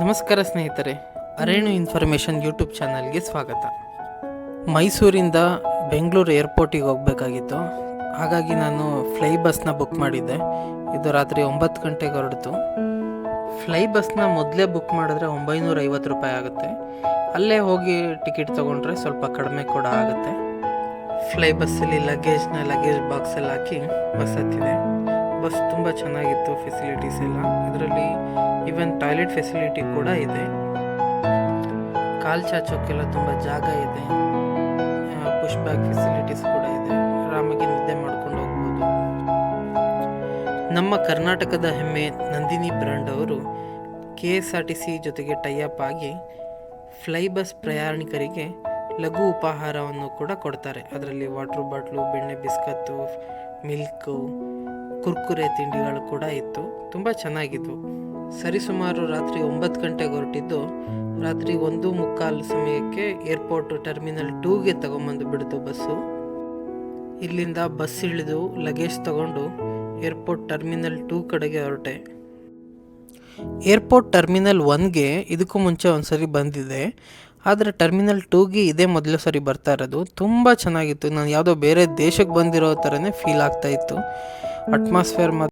ನಮಸ್ಕಾರ ಸ್ನೇಹಿತರೆ, ಅರೇಣು information YouTube ಚಾನಲ್ಗೆ ಸ್ವಾಗತ. ಮೈಸೂರಿಂದ ಬೆಂಗಳೂರು ಏರ್ಪೋರ್ಟಿಗೆ ಹೋಗಬೇಕಾಗಿತ್ತು. ಹಾಗಾಗಿ ನಾನು ಫ್ಲೈ ಬಸ್ನ ಬುಕ್ ಮಾಡಿದ್ದೆ. ಇದು ರಾತ್ರಿ 9 ಗಂಟೆಗೆ ಹೊರಡ್ತು. ಫ್ಲೈ ಬಸ್ನ ಮೊದಲೇ ಬುಕ್ ಮಾಡಿದ್ರೆ 950 ರೂಪಾಯಿ ಆಗುತ್ತೆ. ಅಲ್ಲೇ ಹೋಗಿ ಟಿಕೆಟ್ ತೊಗೊಂಡ್ರೆ ಸ್ವಲ್ಪ ಕಡಿಮೆ ಕೂಡ ಆಗುತ್ತೆ. ಫ್ಲೈ ಬಸ್ಸಲ್ಲಿ ಲಗೇಜ್ ಬಾಕ್ಸಲ್ಲಿ ಹಾಕಿ ಬಸ್ ಹತ್ತಿದೆ. ಬಸ್ ತುಂಬ ಚೆನ್ನಾಗಿತ್ತು, ಫೆಸಿಲಿಟೀಸ್ ಎಲ್ಲ. ಇದರಲ್ಲಿ ಈವನ್ ಟಾಯ್ಲೆಟ್ ಫೆಸಿಲಿಟಿ ಕೂಡ ಇದೆ. ಕಾಲು ಚಾಚೋಕ್ಕೆಲ್ಲ ತುಂಬ ಜಾಗ ಇದೆ. ಪುಷ್ ಬ್ಯಾಕ್ ಫೆಸಿಲಿಟೀಸ್ ಕೂಡ ಇದೆ. ಆರಾಮಾಗಿ ನಿದ್ದೆ ಮಾಡ್ಕೊಂಡು ಹೋಗ್ಬೋದು. ನಮ್ಮ ಕರ್ನಾಟಕದ ಹೆಮ್ಮೆ ನಂದಿನಿ ಬ್ರ್ಯಾಂಡ್ ಅವರು KSRTC ಜೊತೆಗೆ ಟೈಅಪ್ ಆಗಿ ಫ್ಲೈ ಬಸ್ ಪ್ರಯಾಣಿಕರಿಗೆ ಲಘು ಉಪಹಾರವನ್ನು ಕೂಡ ಕೊಡ್ತಾರೆ. ಅದರಲ್ಲಿ ವಾಟರ್ ಬಾಟ್ಲು, ಬೆಣ್ಣೆ ಬಿಸ್ಕತ್ತು, ಮಿಲ್ಕು, ಕುರ್ಕುರೆ ತಿಂಡಿಗಳು ಕೂಡ ಇತ್ತು. ತುಂಬ ಚೆನ್ನಾಗಿತ್ತು. ಸರಿಸುಮಾರು ರಾತ್ರಿ 9 ಗಂಟೆಗೆ ಹೊರಟಿದ್ದು ರಾತ್ರಿ 1:15 ಸಮಯಕ್ಕೆ ಏರ್ಪೋರ್ಟ್ ಟರ್ಮಿನಲ್ 2ಗೆ ತಗೊಂಬಂದು ಬಿಡ್ತು ಬಸ್ಸು. ಇಲ್ಲಿಂದ ಬಸ್ ಇಳಿದು ಲಗೇಜ್ ತಗೊಂಡು ಏರ್ಪೋರ್ಟ್ ಟರ್ಮಿನಲ್ 2 ಕಡೆಗೆ ಹೊರಟೆ. ಏರ್ಪೋರ್ಟ್ ಟರ್ಮಿನಲ್ 1ಗೆ ಇದಕ್ಕೂ ಮುಂಚೆ ಒಂದ್ಸರಿ ಬಂದಿದೆ, ಆದರೆ ಟರ್ಮಿನಲ್ 2ಗೆ ಇದೇ ಮೊದಲ ಸರಿ ಬರ್ತಾ ಇರೋದು. ತುಂಬ ಚೆನ್ನಾಗಿತ್ತು. ನಾನು ಯಾವುದೋ ಬೇರೆ ದೇಶಕ್ಕೆ ಬಂದಿರೋ ಥರನೇ ಫೀಲ್ ಆಗ್ತಾ ಇತ್ತು. ಅಟ್ಮಾಸ್ಫಿಯರ್